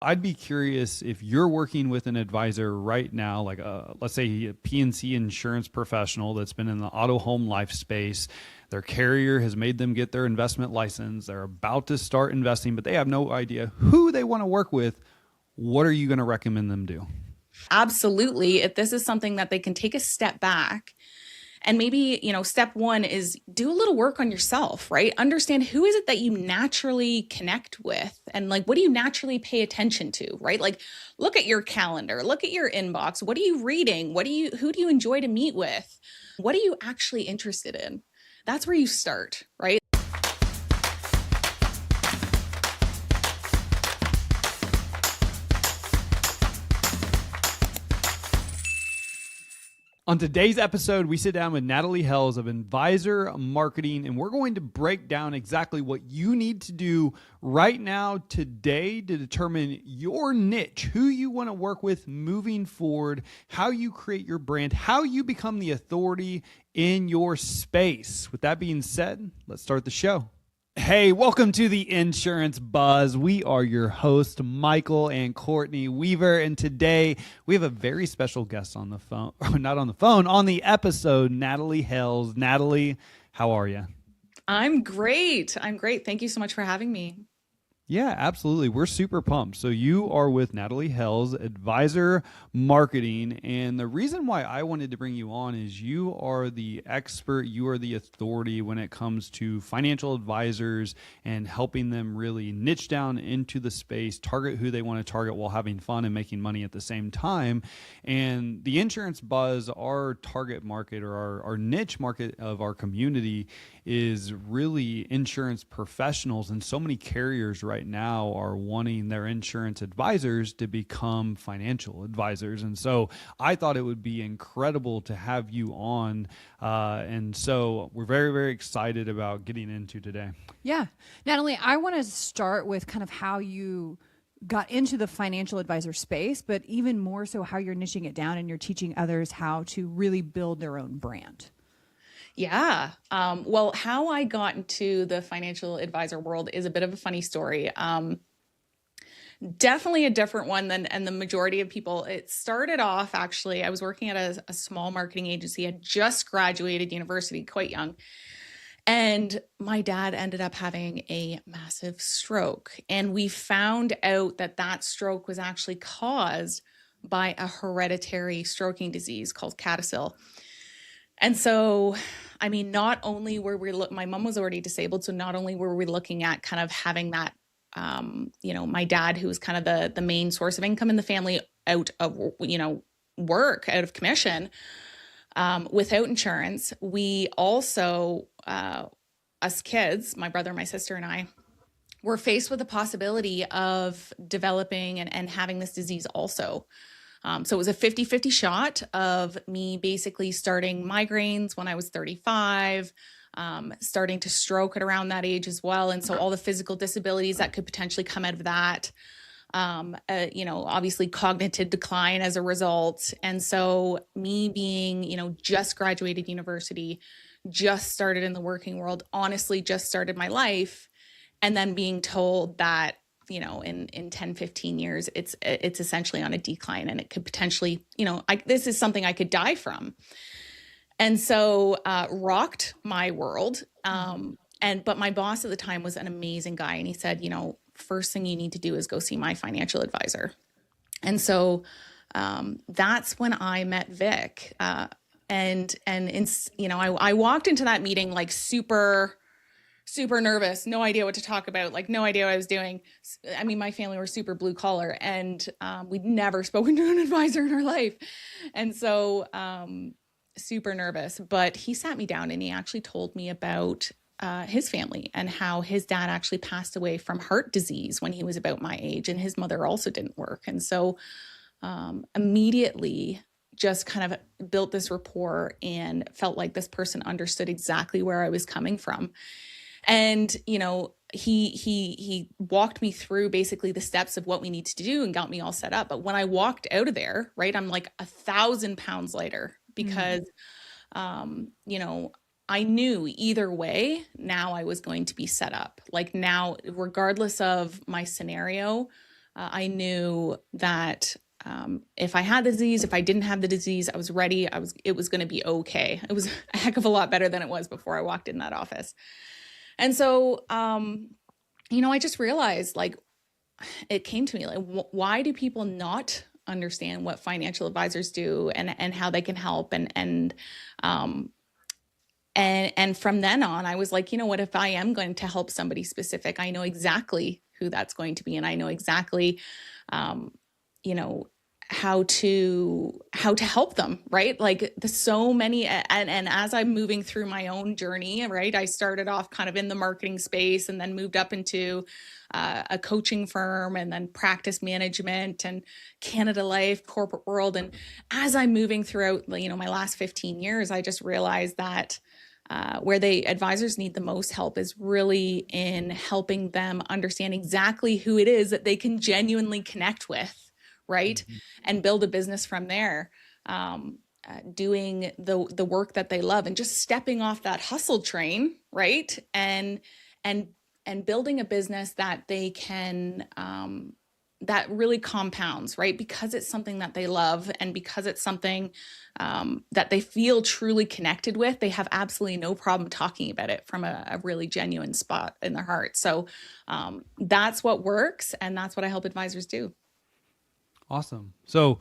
I'd be curious if you're working with an advisor right now, like let's say a PNC insurance professional that's been in the auto home life space. Their carrier has made them get their investment license. They're about to start investing, but they have no idea who they want to work with. What are you going to recommend them do? Absolutely. If this is something that they can take a step back and maybe, step one is do a little work on yourself, right? Understand who is it that you naturally connect with and like what do you naturally pay attention to, right? Like look at your calendar, look at your inbox. What are you reading? Who do you enjoy to meet with? What are you actually interested in? That's where you start, right? On today's episode, we sit down with Natalie Hells of Advisor Marketing, and we're going to break down exactly what you need to do right now, today, to determine your niche, who you want to work with moving forward, how you create your brand, how you become the authority in your space. With that being said, let's start the show. Hey, welcome to the Insurance Buzz. We are your hosts, Michael and Courtney Weaver, and today we have a very special guest on the phone, not on the phone, on the episode, Natalie Hells. Natalie, how are you? I'm great. Thank you so much for having me. Yeah, absolutely. We're super pumped. So you are with Natalie Hells, Advisor Marketing. And the reason why I wanted to bring you on is you are the expert, you are the authority when it comes to financial advisors and helping them really niche down into the space, target who they want to target while having fun and making money at the same time. And the Insurance Buzz, our target market or our niche market of our community is really insurance professionals. And so many carriers right now are wanting their insurance advisors to become financial advisors. And so I thought it would be incredible to have you on. And so we're very, very excited about getting into today. Yeah. Natalie, I want to start with kind of how you got into the financial advisor space, but even more so how you're niching it down and you're teaching others how to really build their own brand. Yeah. Well, how I got into the financial advisor world is a bit of a funny story. Definitely a different one and the majority of people. It started off, actually, I was working at a small marketing agency. I just graduated university, quite young. And my dad ended up having a massive stroke. And we found out that stroke was actually caused by a hereditary stroking disease called CADASIL. And so, not only were my mom was already disabled. So not only were we looking at kind of having that, my dad, who was kind of the main source of income in the family out of, work, out of commission, without insurance, we also, us kids, my brother, my sister, and I, were faced with the possibility of developing and having this disease also. So it was a 50-50 shot of me basically starting migraines when I was 35, starting to stroke at around that age as well. And so all the physical disabilities that could potentially come out of that, obviously cognitive decline as a result. And so me being, just graduated university, just started in the working world, honestly just started my life, and then being told that in 10, 15 years, it's essentially on a decline and it could potentially, this is something I could die from. And so, rocked my world. But my boss at the time was an amazing guy. And he said, first thing you need to do is go see my financial advisor. And so, that's when I met Vic. I walked into that meeting like super nervous, no idea what to talk about, like no idea what I was doing. My family were super blue collar and we'd never spoken to an advisor in our life. And so super nervous, but he sat me down and he actually told me about his family and how his dad actually passed away from heart disease when he was about my age, and his mother also didn't work. And so immediately just kind of built this rapport and felt like this person understood exactly where I was coming from. And, he walked me through basically the steps of what we need to do and got me all set up. But when I walked out of there, right, I'm like 1,000 pounds lighter because, I knew either way, now I was going to be set up. Like now, regardless of my scenario, I knew that if I had the disease, if I didn't have the disease, I was ready. It was going to be okay. It was a heck of a lot better than it was before I walked in that office. And so, I just realized, like, it came to me, like, why do people not understand what financial advisors do and how they can help? And from then on, I was like, you know what, if I am going to help somebody specific, I know exactly who that's going to be. And I know exactly, you know, how to help them, right? Like, there's so many, and as I'm moving through my own journey, right, I started off kind of in the marketing space and then moved up into a coaching firm and then practice management and Canada Life, corporate world. And as I'm moving throughout, my last 15 years, I just realized that where the advisors need the most help is really in helping them understand exactly who it is that they can genuinely connect with, right? Mm-hmm. And build a business from there, doing the work that they love and just stepping off that hustle train, right? And building a business that they can, that really compounds, right? Because it's something that they love and because it's something that they feel truly connected with, they have absolutely no problem talking about it from a really genuine spot in their heart. So that's what works, and that's what I help advisors do. Awesome. So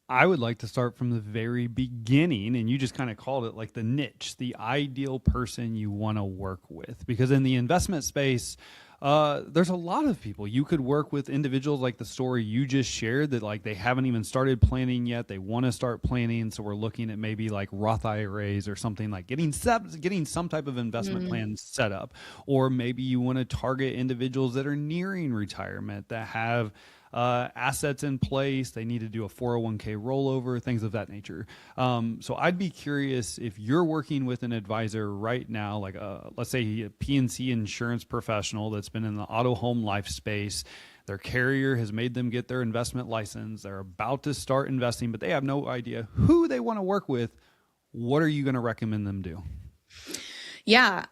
I would like to start from the very beginning, and you just kind of called it like the niche, the ideal person you want to work with. Because in the investment space, there's a lot of people. You could work with individuals like the story you just shared that like they haven't even started planning yet. They want to start planning. So we're looking at maybe like Roth IRAs or something, like getting some type of investment plan set up. Or maybe you want to target individuals that are nearing retirement that have assets in place. They need to do a 401k rollover, things of that nature. So I'd be curious if you're working with an advisor right now, like let's say a P&C insurance professional that's been in the auto home life space. Their carrier has made them get their investment license. They're about to start investing, but they have no idea who they want to work with. What are you going to recommend them do? Yeah.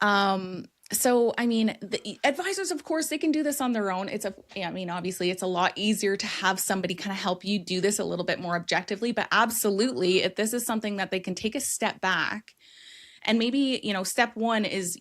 So, the advisors, of course, they can do this on their own. Obviously it's a lot easier to have somebody kind of help you do this a little bit more objectively, but absolutely, if this is something that they can take a step back and maybe, step one is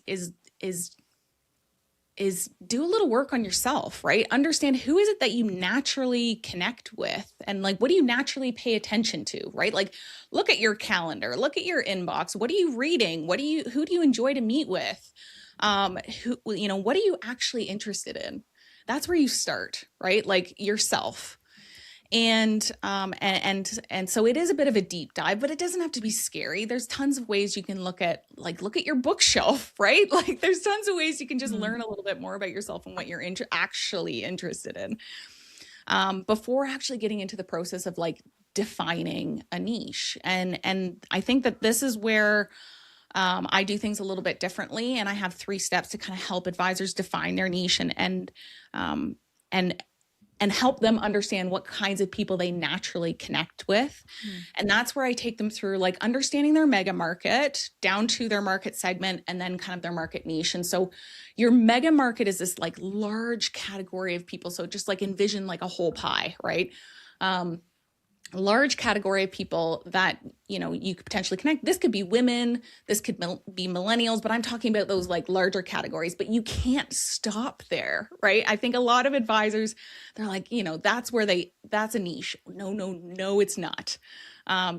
do a little work on yourself, right? Understand who is it that you naturally connect with and like, what do you naturally pay attention to, right? Like, look at your calendar, look at your inbox. What are you reading? Who do you enjoy to meet with? What are you actually interested in? That's where you start, right? Like yourself. And so it is a bit of a deep dive, but it doesn't have to be scary. There's tons of ways you can look at your bookshelf, right? Like there's tons of ways you can just learn a little bit more about yourself and what you're actually interested in. Before actually getting into the process of like defining a niche. And I think that this is where I do things a little bit differently, and I have 3 steps to kind of help advisors define their niche and help them understand what kinds of people they naturally connect with. And that's where I take them through like understanding their mega market down to their market segment and then kind of their market niche. And so your mega market is this like large category of people. So just like envision like a whole pie, right? Large category of people that, you could potentially connect. This could be women, this could be millennials, but I'm talking about those like larger categories, but you can't stop there, right? I think a lot of advisors, they're like, that's a niche. No, it's not.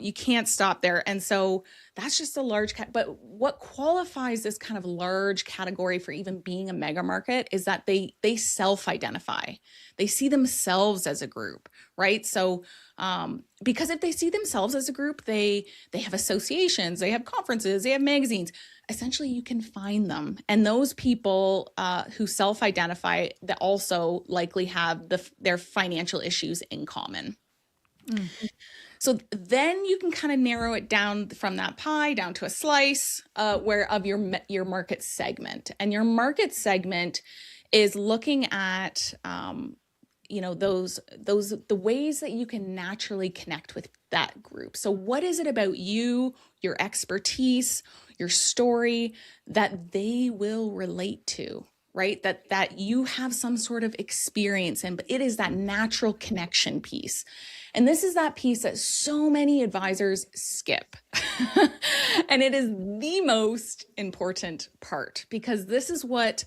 You can't stop there. And so that's just a large, but what qualifies this kind of large category for even being a mega market is that they self-identify. They see themselves as a group, right? So, because if they see themselves as a group, they have associations, they have conferences, they have magazines. Essentially, you can find them. And those people who self-identify that also likely have their financial issues in common. So then you can kind of narrow it down from that pie down to a slice where of your market segment. And your market segment is looking at the ways that you can naturally connect with that group. So what is it about you, your expertise, your story that they will relate to, right? That you have some sort of experience in, but it is that natural connection piece. And this is that piece that so many advisors skip. And it is the most important part, because this is what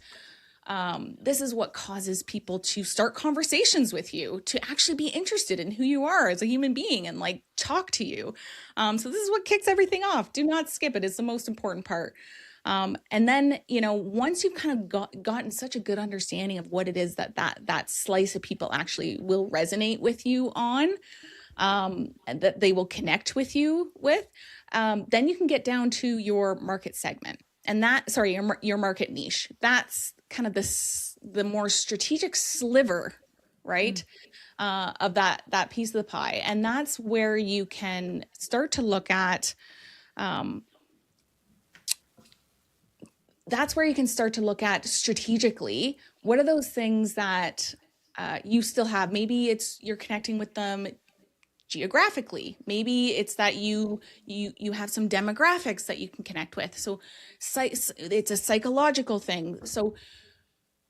causes people to start conversations with you, to actually be interested in who you are as a human being and like talk to you. So this is what kicks everything off. Do not skip it. It's the most important part. And then, once you've kind of gotten such a good understanding of what it is that slice of people actually will resonate with you on, and that they will connect with you with, then you can get down to your market segment. And your market niche. That's kind of the more strategic sliver, right? Of that piece of the pie. And that's where you can start to look at, strategically, what are those things that you still have? Maybe you're connecting with them geographically. Maybe it's that you have some demographics that you can connect with. So it's a psychological thing. So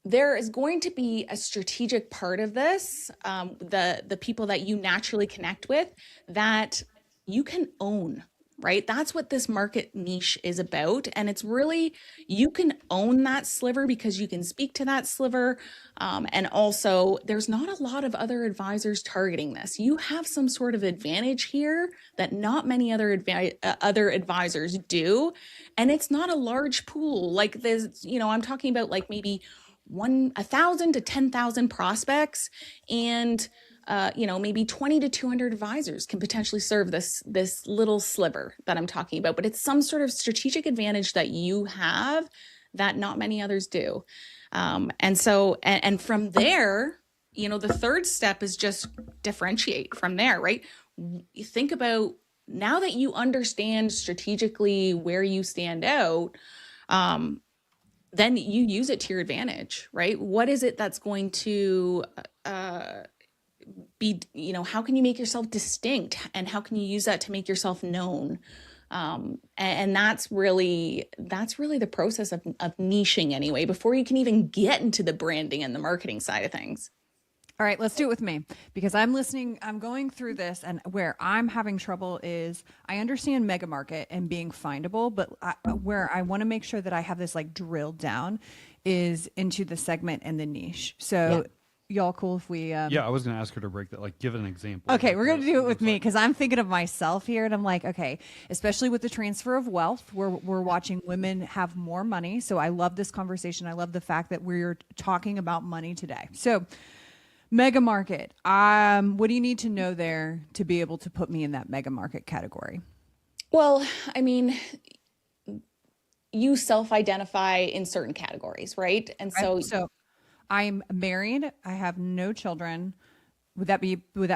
there is going to be a strategic part of this, the people that you naturally connect with, that you can own, right? That's what this market niche is about. And it's really, you can own that sliver because you can speak to that sliver. And also, there's not a lot of other advisors targeting this. You have some sort of advantage here that not many other advisors do. And it's not a large pool. Like there's, I'm talking about like maybe 1,000 to 10,000 prospects, and maybe 20 to 200 advisors can potentially serve this little sliver that I'm talking about. But it's some sort of strategic advantage that you have that not many others do. And from there, the third step is just differentiate from there, right? You think about, now that you understand strategically where you stand out, then you use it to your advantage, right? What is it that's going to be, how can you make yourself distinct, and how can you use that to make yourself known? And that's really the process of niching anyway, before you can even get into the branding and the marketing side of things. All right, let's do it with me, because I'm listening. I'm going through this, and where I'm having trouble is I understand mega market and being findable, but where I want to make sure that I have this like drilled down is into the segment and the niche. So y'all cool if we I was going to ask her to break that, like give an example. Okay, we're going to do it with me, because I'm thinking of myself here, and I'm like, okay, especially with the transfer of wealth, we're watching women have more money. So I love this conversation. I love the fact that we're talking about money today. So mega market. What do you need to know there to be able to put me in that mega market category? Well, I mean, you self-identify in certain categories, right? And so I'm married. I have no children. Would that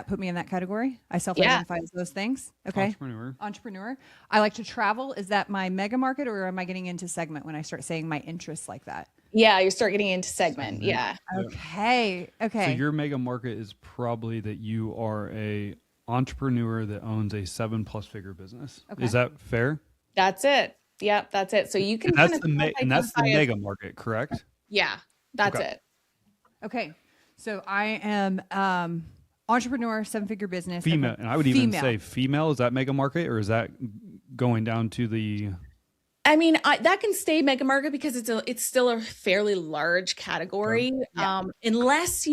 put me in that category? I self-identify as those things. Okay. Entrepreneur. I like to travel. Is that my mega market, or am I getting into segment when I start saying my interests like that? Yeah, you start getting into segment. Yeah. Okay. So your mega market is probably that you are a entrepreneur that owns a 7+ figure business. Okay. Is that fair? That's it. Yep, that's it. So you can and that's the mega market, correct? Yeah, that's it. Okay. So I am entrepreneur, 7-figure business. Female. Okay. And I would even say female. Is that mega market, or is that going down to the... I mean, that can stay mega market because it's still a fairly large category. Unless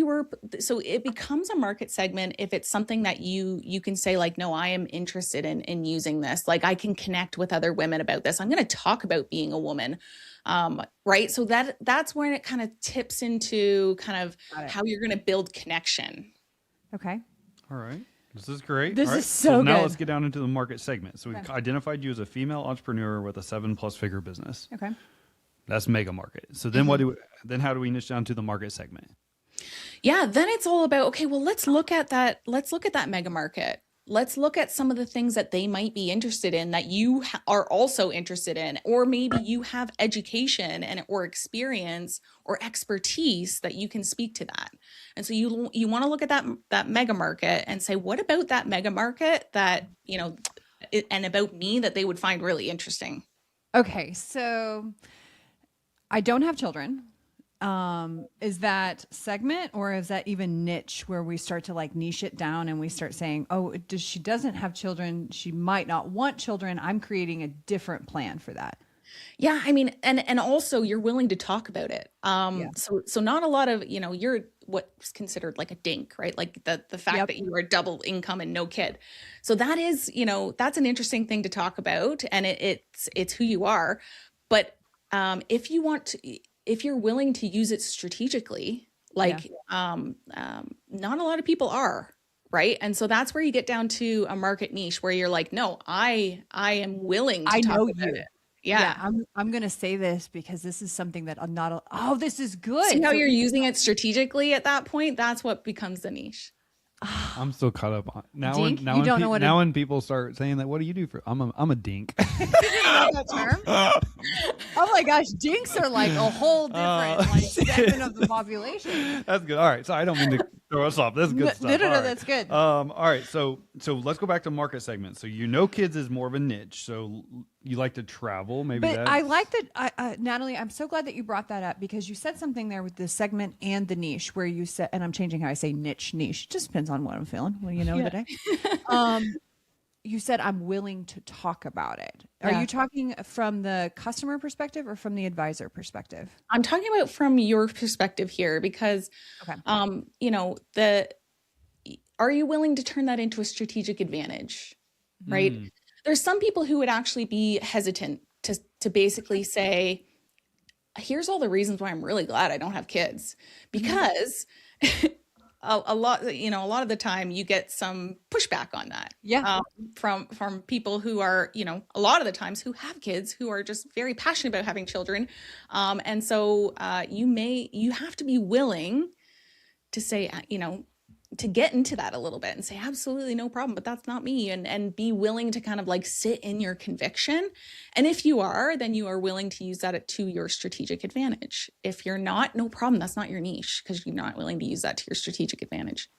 so it becomes a market segment if it's something that you can say like, no, I am interested in using this. Like, I can connect with other women about this. I'm going to talk about being a woman. Right. So that's when it kind of tips into kind of how you're going to build connection. Okay. All right. This is great. This is so good. Now let's get down into the market segment. So we've identified you as a female entrepreneur with a 7+ figure business. Okay. That's mega market. So then how do we niche down to the market segment? Yeah. Then it's all about, okay, well, let's look at that mega market. Let's look at some of the things that they might be interested in that you are also interested in, or maybe you have education or experience or expertise that you can speak to that. And so you want to look at that mega market and say, what about that mega market that, and about me that they would find really interesting? Okay. So I don't have children. is that segment, or is that even niche, where we start to like niche it down and we start saying, oh, she doesn't have children, she might not want children, I'm creating a different plan for that? Yeah, I mean, and also you're willing to talk about it. Yeah. So not a lot of, you're what's considered like a dink, right? Like the fact Yep. that you are double income and no kid. So that is, that's an interesting thing to talk about, and it's who you are. But if you want to, if you're willing to use it strategically, like not a lot of people are. Right. And so that's where you get down to a market niche where you're like, no, I am willing to I talk know about you. it. Yeah. I'm going to say this because this is something that I'm not, oh, this is good. See how So you're using it strategically at that point? That's what becomes the niche. I'm still caught up on now. Dink? Now, You don't know what now when people start saying that, what do you do for? I'm a dink. You didn't know that term? Oh my gosh, dinks are like a whole different like segment of the population. That's good. All right, so I don't mean to throw us off. That's good stuff. No, All right. that's good. All right, so let's go back to market segments. So kids is more of a niche. So you like to travel, maybe. But I like that, Natalie. I'm so glad that you brought that up, because you said something there with the segment and the niche, where you said, and I'm changing how I say niche. It just depends on what I'm feeling. Well, today. You said I'm willing to talk about it. Are you talking from the customer perspective or from the advisor perspective? I'm talking about from your perspective here, because, are you willing to turn that into a strategic advantage, right? There's some people who would actually be hesitant to basically say, here's all the reasons why I'm really glad I don't have kids, because a lot of the time you get some pushback on that. Yeah. From people who are, a lot of the times who have kids, who are just very passionate about having children. And so you have to be willing to say, to get into that a little bit and say, absolutely no problem, but that's not me. And be willing to kind of like sit in your conviction. And if you are, then you are willing to use that to your strategic advantage. If you're not, no problem. That's not your niche, because you're not willing to use that to your strategic advantage.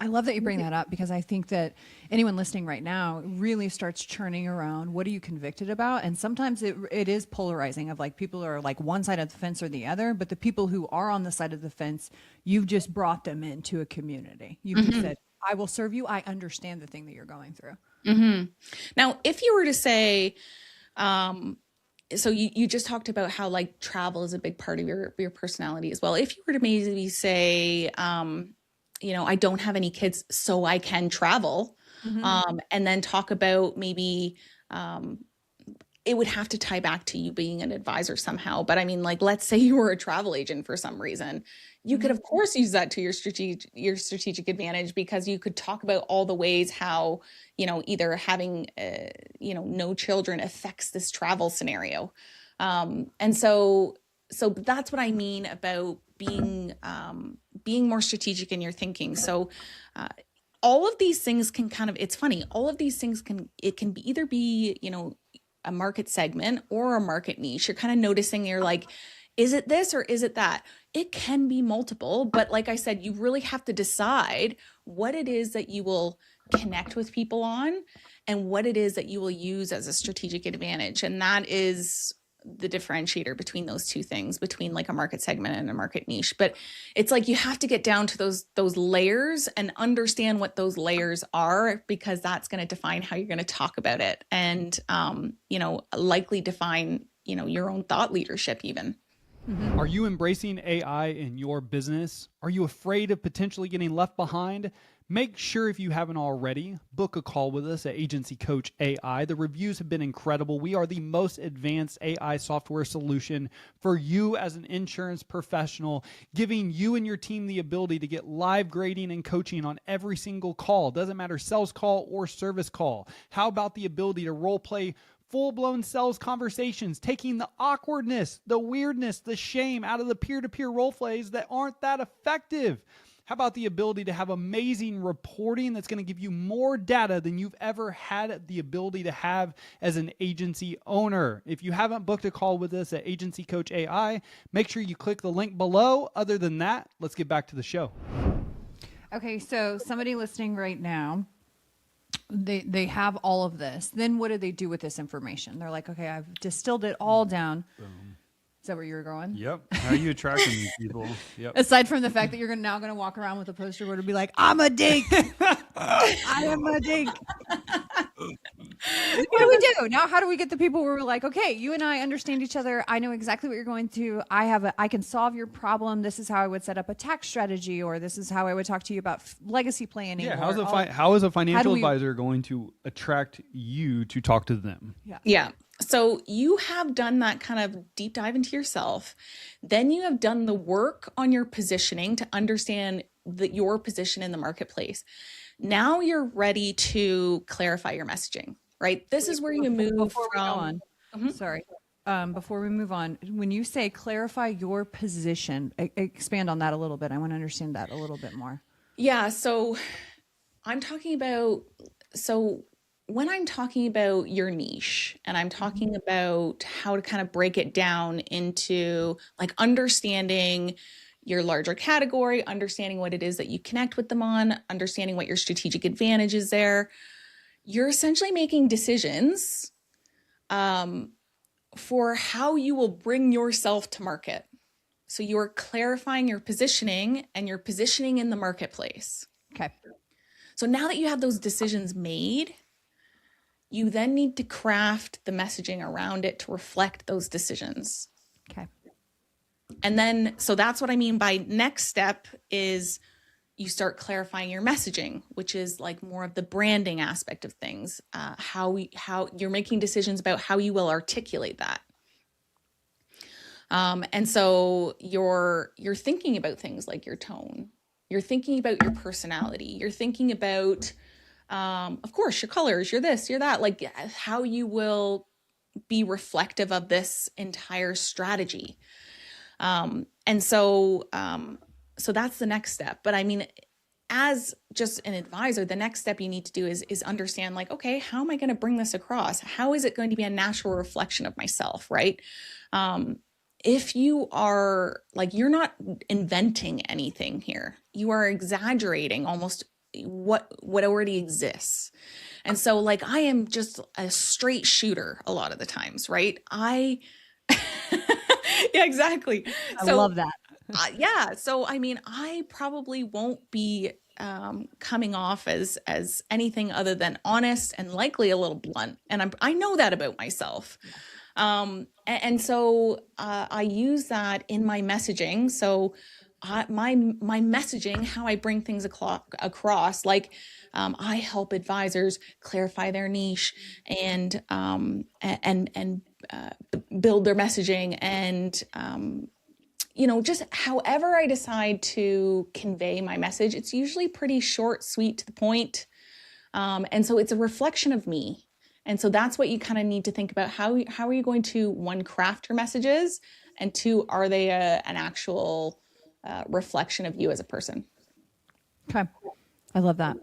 I love that you bring that up, because I think that anyone listening right now really starts churning around, what are you convicted about? And sometimes it is polarizing, of like people are like one side of the fence or the other, but the people who are on the side of the fence, you've just brought them into a community. You've just said, I will serve you. I understand the thing that you're going through. Now, if you were to say, so you just talked about how like travel is a big part of your personality as well. If you were to maybe say, I don't have any kids, so I can travel. And then talk about maybe, it would have to tie back to you being an advisor somehow. But I mean, like, let's say you were a travel agent for some reason. You could, of course, use that to your strategic advantage, because you could talk about all the ways how, either having, no children affects this travel scenario. And so that's what I mean about being more strategic in your thinking. So all of these things can kind of, it's funny, all of these things can either be, a market segment or a market niche. You're kind of noticing, you're like, is it this or is it that? It can be multiple, but like I said, you really have to decide what it is that you will connect with people on and what it is that you will use as a strategic advantage. And that is the differentiator between those two things, between like a market segment and a market niche. But it's like you have to get down to those layers and understand what those layers are, because that's going to define how you're going to talk about it, and likely define your own thought leadership even. Are you embracing AI in your business? Are you afraid of potentially getting left behind? Make sure, if you haven't already, book a call with us at Agency Coach AI. The reviews have been incredible. We are the most advanced AI software solution for you as an insurance professional, giving you and your team the ability to get live grading and coaching on every single call. Doesn't matter, sales call or service call. How about the ability to role play full-blown sales conversations, taking the awkwardness, the weirdness, the shame out of the peer-to-peer role plays that aren't that effective? How about the ability to have amazing reporting that's going to give you more data than you've ever had the ability to have as an agency owner? If you haven't booked a call with us at Agency Coach AI, make sure you click the link below. Other than that, let's get back to the show. Okay, so somebody listening right now, they have all of this. Then what do they do with this information? They're like, okay, I've distilled it all down. Boom. Is that where you were going? Yep. How are you attracting these people? Yep. Aside from the fact that you're now going to walk around with a poster board and be like, I'm a dink. I am a dink. What do we do? Now, how do we get the people where we're like, okay, you and I understand each other. I know exactly what you're going through. I can solve your problem. This is how I would set up a tax strategy, or this is how I would talk to you about legacy planning. Yeah. or How is a financial we- advisor going to attract you to talk to them? Yeah. So you have done that kind of deep dive into yourself. Then you have done the work on your positioning to understand your position in the marketplace. Now you're ready to clarify your messaging, right? This is where you move Before we go from. on, sorry. Before we move on, when you say clarify your position, expand on that a little bit. I want to understand that a little bit more. Yeah. So I'm talking about, when I'm talking about your niche and I'm talking about how to kind of break it down into like understanding your larger category, understanding what it is that you connect with them on, understanding what your strategic advantage is there, you're essentially making decisions for how you will bring yourself to market. So you're clarifying your positioning and your positioning in the marketplace. Okay. So now that you have those decisions made, you then need to craft the messaging around it to reflect those decisions. Okay. And then, so that's what I mean by next step is you start clarifying your messaging, which is like more of the branding aspect of things, how you're making decisions about how you will articulate that. And so you're thinking about things like your tone, you're thinking about your personality, you're thinking about, of course, your colors, your this, your that, like how you will be reflective of this entire strategy. And so that's the next step. But I mean, as just an advisor, the next step you need to do is understand like, okay, how am I going to bring this across? How is it going to be a natural reflection of myself? Right. If you are like, you're not inventing anything here, you are exaggerating almost what already exists. And so like, I am just a straight shooter a lot of the times, right? Yeah, exactly. I love that. Yeah. So, I mean, I probably won't be coming off as anything other than honest and likely a little blunt. And I know that about myself. And so I use that in my messaging. So my messaging, how I bring things across, like I help advisors clarify their niche and build their messaging and just however I decide to convey my message, it's usually pretty short, sweet, to the point. And so it's a reflection of me. And so that's what you kind of need to think about. How are you going to, one, craft your messages, and two, are they an actual reflection of you as a person? Okay. I love that.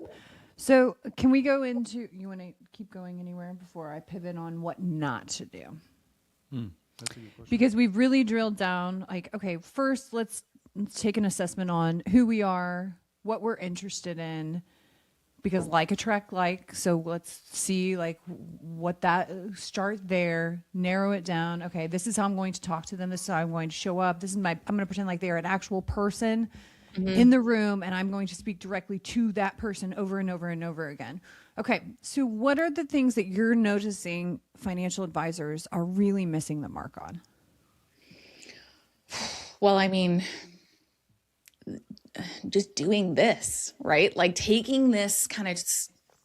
So can we go into, you want to keep going anywhere before I pivot on what not to do? That's a good question. Because we've really drilled down, like, okay, first let's take an assessment on who we are, what we're interested in, because like attract like. So let's see like what that, start there, narrow it down. Okay, this is how I'm going to talk to them. This is how I'm going to show up. I'm going to pretend like they are an actual person in the room, and I'm going to speak directly to that person over and over and over again. Okay, so what are the things that you're noticing financial advisors are really missing the mark on? Well, I mean, just doing this, right? Like taking this kind of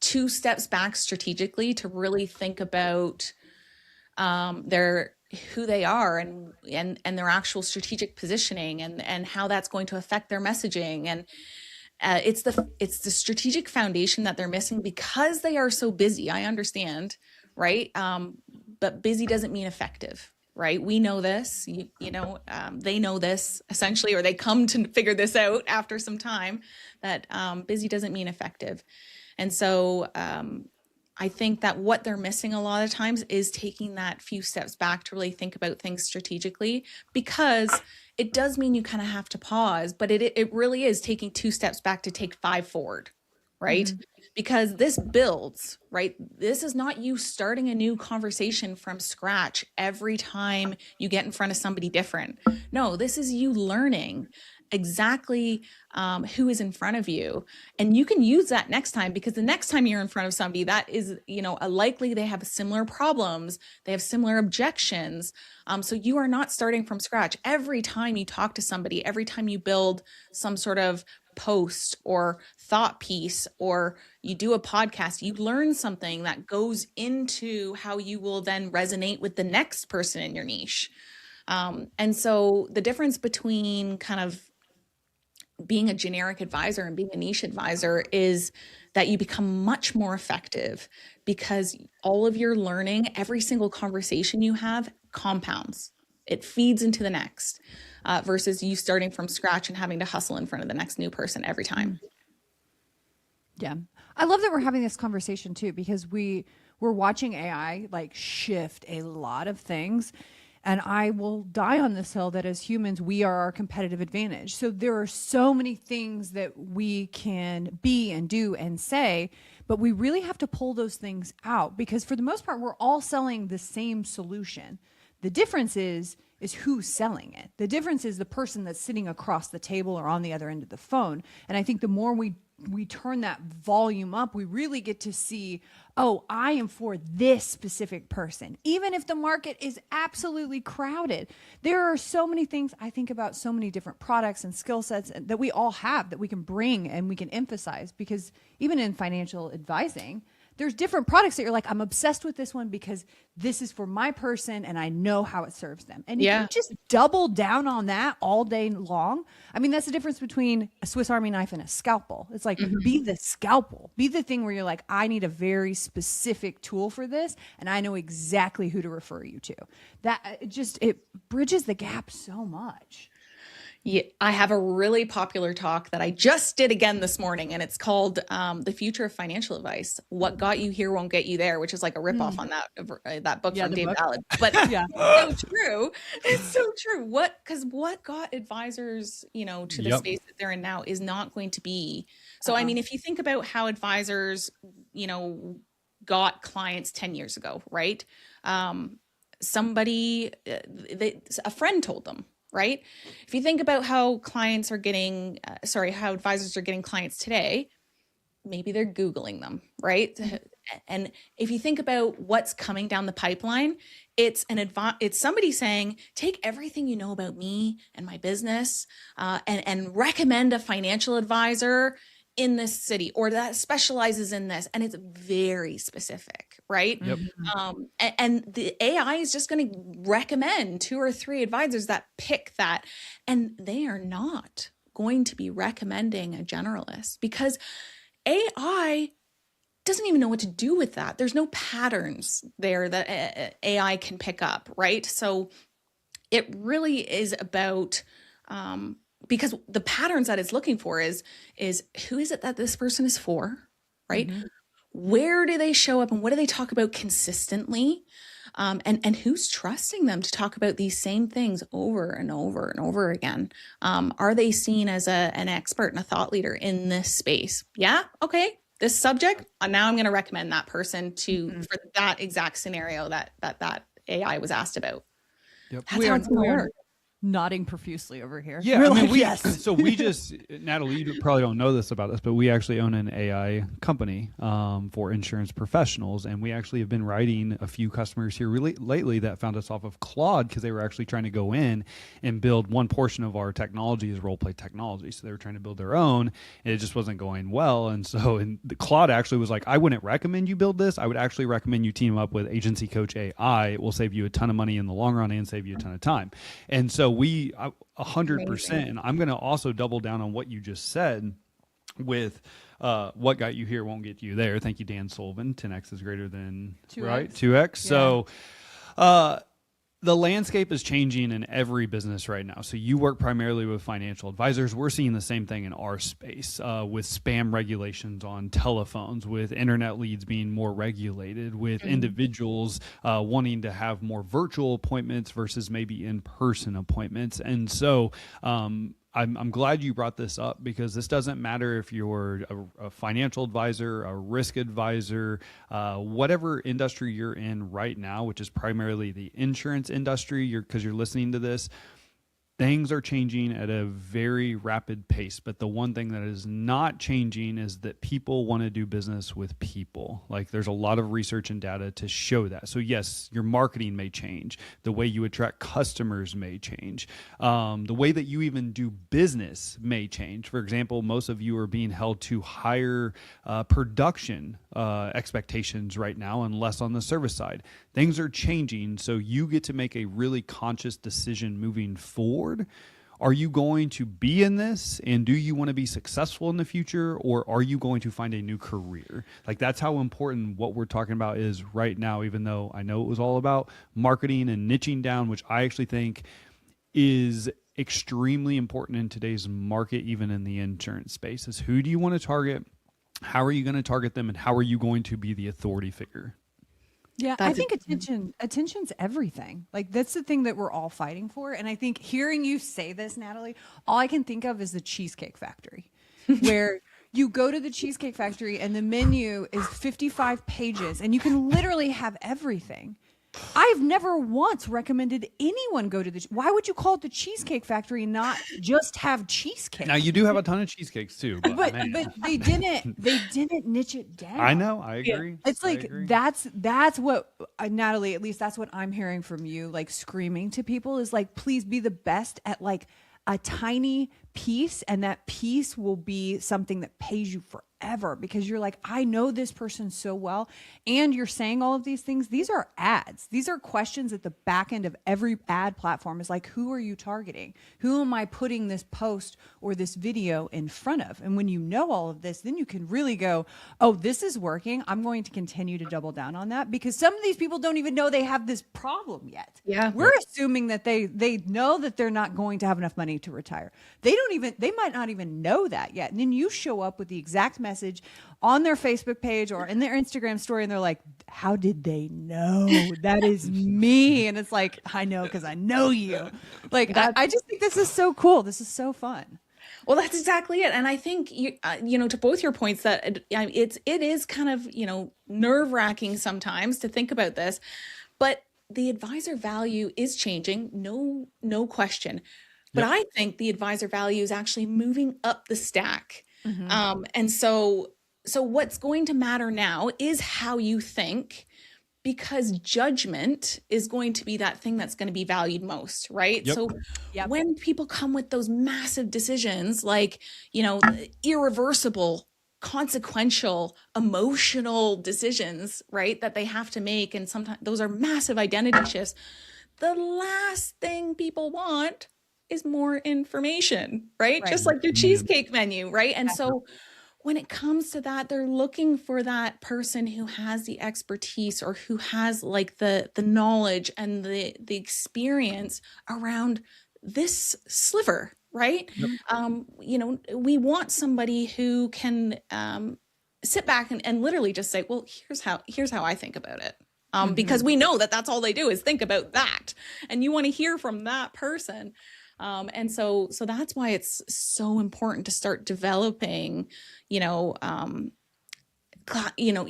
2 steps back strategically to really think about who they are and their actual strategic positioning and how that's going to affect their messaging. And it's the strategic foundation that they're missing because they are so busy. I understand, right? But busy doesn't mean effective, right? We know this, they know this essentially, or they come to figure this out after some time, that busy doesn't mean effective. And so I think that what they're missing a lot of times is taking that few steps back to really think about things strategically, because it does mean you kind of have to pause, but it really is taking 2 steps back to take 5 forward. right? Because this builds, right? This is not you starting a new conversation from scratch every time you get in front of somebody different. No, this is you learning exactly who is in front of you. And you can use that next time, because the next time you're in front of somebody that is, a likely they have similar problems, they have similar objections. So you are not starting from scratch. Every time you talk to somebody, every time you build some sort of post or thought piece, or you do a podcast, you learn something that goes into how you will then resonate with the next person in your niche. And so the difference between kind of being a generic advisor and being a niche advisor is that you become much more effective, because all of your learning, every single conversation you have, compounds. It feeds into the next, versus you starting from scratch and having to hustle in front of the next new person every time. Yeah. I love that we're having this conversation too, because we're watching AI like shift a lot of things. And I will die on this hill that as humans, we are our competitive advantage. So there are so many things that we can be and do and say, but we really have to pull those things out, because for the most part, we're all selling the same solution. The difference is who's selling it. The difference is the person that's sitting across the table or on the other end of the phone. And I think the more we turn that volume up, we really get to see, oh, I am for this specific person. Even if the market is absolutely crowded, there are so many things I think about, so many different products and skill sets that we all have that we can bring and we can emphasize, because even in financial advising, there's different products that you're like, I'm obsessed with this one because this is for my person and I know how it serves them. And you can just double down on that all day long. I mean, that's the difference between a Swiss Army knife and a scalpel. It's like, be the scalpel, be the thing where you're like, I need a very specific tool for this, and I know exactly who to refer you to. That it bridges the gap so much. Yeah, I have a really popular talk that I just did again this morning, and it's called The Future of Financial Advice. What got you here won't get you there, which is like a ripoff on that book from Dave Ballard. But it's so true. It's so true. Because what got advisors, to the space that they're in now is not going to be. So, I mean, if you think about how advisors, got clients 10 years ago, right? Somebody, a friend told them. Right? If you think about how clients are getting, how advisors are getting clients today, maybe they're Googling them, right? And if you think about what's coming down the pipeline, it's somebody saying, take everything you know about me and my business, and recommend a financial advisor in this city or that specializes in this. And it's very specific, right? Yep. And the AI is just going to recommend 2 or 3 advisors that pick that. And they are not going to be recommending a generalist, because AI doesn't even know what to do with that. There's no patterns there that AI can pick up, right? So it really is about, because the patterns that it's looking for is who is it that this person is for, right? Where do they show up and what do they talk about consistently? And who's trusting them to talk about these same things over and over and over again? Are they seen as an expert and a thought leader in this space? Yeah. Okay. This subject, now I'm going to recommend that person for that exact scenario that AI was asked about. Yep. That's how it's going to work. Nodding profusely over here. Yeah, We're I mean, like, so we just, Natalie, you probably don't know this about us, but we actually own an AI company for insurance professionals, and we actually have been writing a few customers here really lately that found us off of Claude because they were actually trying to go in and build one portion of our technology as role play technology. So they were trying to build their own, and it just wasn't going well. And so the Claude actually was like, I wouldn't recommend you build this. I would actually recommend you team up with Agency Coach AI. It will save you a ton of money in the long run and save you a ton of time. And so we 100%, and I'm going to also double down on what you just said with what got you here won't get you there. Thank you, Dan Sullivan. 10x is greater than 2x. Right? 2x. Yeah. So the landscape is changing in every business right now. So you work primarily with financial advisors. We're seeing the same thing in our space with spam regulations on telephones, with internet leads being more regulated, with individuals wanting to have more virtual appointments versus maybe in-person appointments. And so I'm glad you brought this up, because this doesn't matter if you're a financial advisor, a risk advisor, whatever industry you're in right now, which is primarily the insurance industry, because you're listening to this. Things are changing at a very rapid pace, but the one thing that is not changing is that people want to do business with people. Like, there's a lot of research and data to show that. So yes, your marketing may change. The way you attract customers may change. The way that you even do business may change. For example, most of you are being held to higher production expectations right now, and less on the service side. Things are changing, so you get to make a really conscious decision moving forward. Are you going to be in this, and do you want to be successful in the future, or are you going to find a new career? Like, that's how important what we're talking about is right now, even though I know it was all about marketing and niching down, which I actually think is extremely important in today's market, even in the insurance space, is who do you want to target? How are you going to target them, and how are you going to be the authority figure? Yeah, I think attention's everything. Like, that's the thing that we're all fighting for. And I think hearing you say this, Natalie, all I can think of is the Cheesecake Factory, where you go to the Cheesecake Factory and the menu is 55 pages and you can literally have everything. I've never once recommended anyone go to why would you call it the Cheesecake Factory and not just have cheesecake? Now, you do have a ton of cheesecakes too, but they didn't niche it down. I know, I agree. It's like, that's what Natalie, at least that's what I'm hearing from you, like screaming to people, is like, please be the best at like a tiny piece, and that piece will be something that pays you forever, because you're like, I know this person so well, and you're saying all of these things. These are ads. These are questions at the back end of every ad platform, is like, who are you targeting? Who am I putting this post or this video in front of? And when you know all of this, then you can really go, oh, this is working. I'm going to continue to double down on that, because some of these people don't even know they have this problem yet. Yeah. We're assuming that they know that they're not going to have enough money to retire. They might not even know that yet. And then you show up with the exact message on their Facebook page or in their Instagram story, and they're like, how did they know? That is me. And it's like, I know, because I know you. Like, I just think this is so cool. This is so fun. Well, that's exactly it. And I think, to both your points, that it is kind of, nerve wracking sometimes to think about this, but the advisor value is changing. No question. But I think the advisor value is actually moving up the stack. Mm-hmm. And so what's going to matter now is how you think, because judgment is going to be that thing that's going to be valued most, right? Yep. So when people come with those massive decisions, like, irreversible, consequential, emotional decisions, right, that they have to make, and sometimes those are massive identity shifts, the last thing people want is more information, right? Just like your cheesecake menu, right? And so when it comes to that, they're looking for that person who has the expertise, or who has like the knowledge and the experience around this sliver, right? Yep. We want somebody who can sit back and literally just say, well, here's how I think about it. Because we know that that's all they do is think about that. And you want to hear from that person. And so that's why it's so important to start developing, your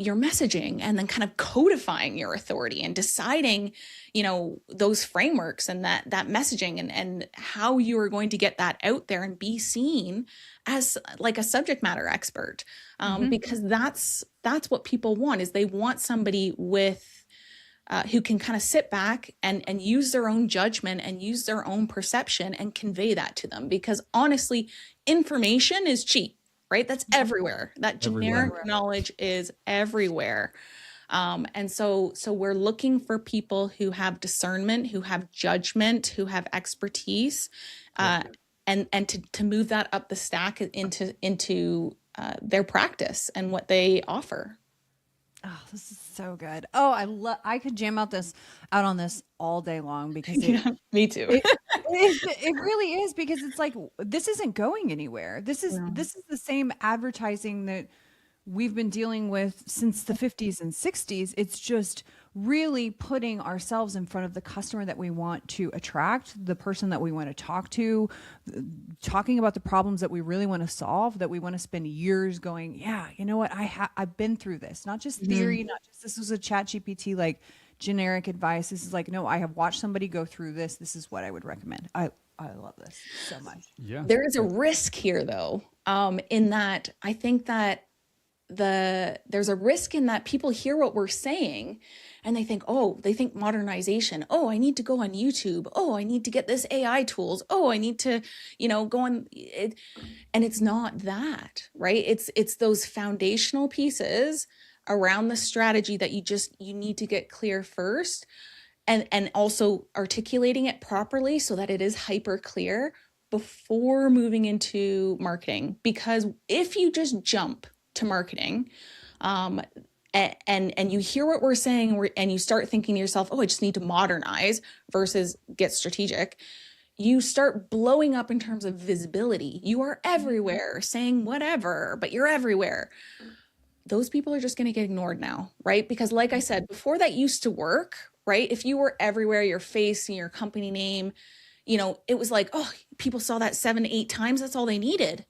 messaging, and then kind of codifying your authority and deciding, those frameworks and that messaging, and how you are going to get that out there and be seen as like a subject matter expert. Because that's what people want, is they want somebody with who can kind of sit back and use their own judgment and use their own perception and convey that to them. Because honestly, information is cheap, right? That's everywhere. That generic knowledge is everywhere. And so we're looking for people who have discernment, who have judgment, who have expertise, and to move that up the stack into their practice and what they offer. Oh, this is so good. Oh, I could jam out on this all day long, because me too. It really is, because it's like, this isn't going anywhere. This is the same advertising that we've been dealing with since the 50s and 60s. It's just really putting ourselves in front of the customer that we want to attract, the person that we want to talk to, talking about the problems that we really want to solve, that we want to spend years going, yeah, you know what, I've been through this, not just theory, not just this was a chat GPT like generic advice. This is like, no, I have watched somebody go through this. This is what I would recommend. I love this so much. Yeah. There is a risk here, though, in that I think that there's a risk in that people hear what we're saying and they think modernization. Oh, I need to go on YouTube. Oh, I need to get this AI tools. Oh, I need to, go on it. And it's not that, right? It's those foundational pieces around the strategy that you need to get clear first. And also articulating it properly so that it is hyper clear before moving into marketing. Because if you just jump to marketing, and you hear what we're saying and you start thinking to yourself, oh, I just need to modernize versus get strategic, you start blowing up in terms of visibility. You are everywhere saying whatever, but you're everywhere. Those people are just going to get ignored now, right? Because like I said, before that used to work, right? If you were everywhere, your face and your company name, it was like, oh, people saw that 7 to 8 times. That's all they needed.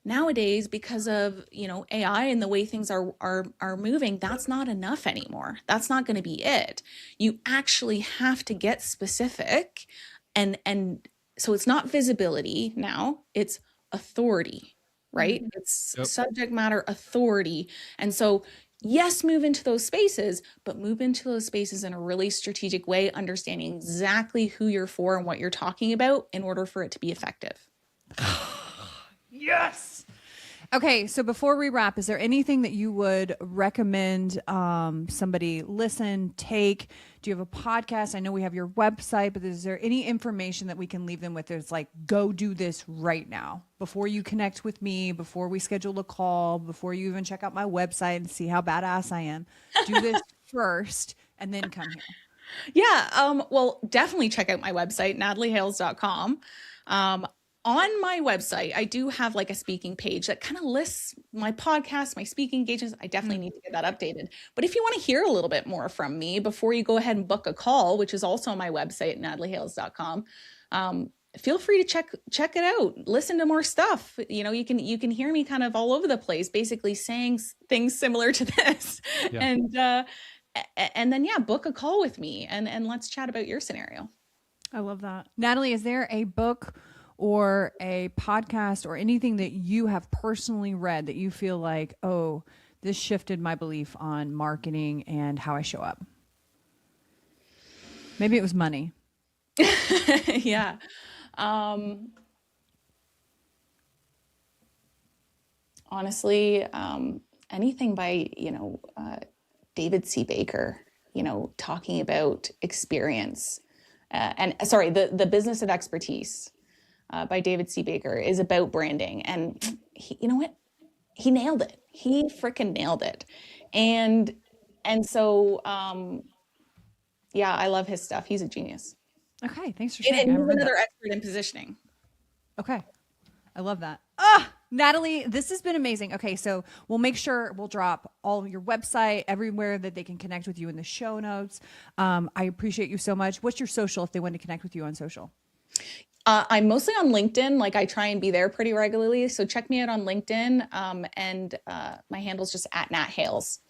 Nowadays, because of, AI and the way things are moving, that's not enough anymore. That's not going to be it. You actually have to get specific. And so it's not visibility now, it's authority, right? It's subject matter authority. And so yes, move into those spaces, but move into those spaces in a really strategic way, understanding exactly who you're for and what you're talking about in order for it to be effective. Yes. Okay, so before we wrap, is there anything that you would recommend somebody listen, take? Do you have a podcast? I know we have your website, but is there any information that we can leave them with? There's like, go do this right now before you connect with me, before we schedule a call, before you even check out my website and see how badass I am. Do this first and then come here. Yeah, well, definitely check out my website, nataliehales.com. On my website, I do have like a speaking page that kind of lists my podcast, my speaking engagements. I definitely need to get that updated. But if you want to hear a little bit more from me before you go ahead and book a call, which is also on my website, nataliehales.com, feel free to check it out. Listen to more stuff. You can hear me kind of all over the place, basically saying things similar to this. Yeah. And then, book a call with me and let's chat about your scenario. I love that. Natalie, is there a book or a podcast or anything that you have personally read that you feel like, oh, this shifted my belief on marketing and how I show up? Maybe it was money. Yeah. Honestly, anything by, David C. Baker, talking about experience, the business of expertise. By David C. Baker is about branding. And he, you know what? He nailed it. He freaking nailed it. And so, I love his stuff. He's a genius. Okay. Thanks for sharing. And he's another expert in positioning. Okay. I love that. Natalie, this has been amazing. Okay. So we'll make sure we'll drop all of your website everywhere that they can connect with you in the show notes. I appreciate you so much. What's your social if they want to connect with you on social? I'm mostly on LinkedIn. Like I try and be there pretty regularly. So check me out on LinkedIn. And my handle's just @NatHales.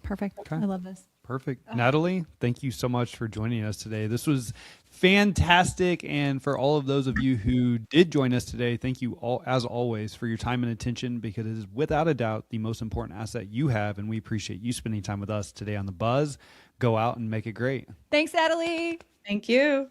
Perfect. Okay. I love this. Perfect. Natalie, thank you so much for joining us today. This was fantastic. And for all of those of you who did join us today, thank you all, as always, for your time and attention, because it is without a doubt the most important asset you have. And we appreciate you spending time with us today on The Buzz. Go out and make it great. Thanks, Natalie. Thank you.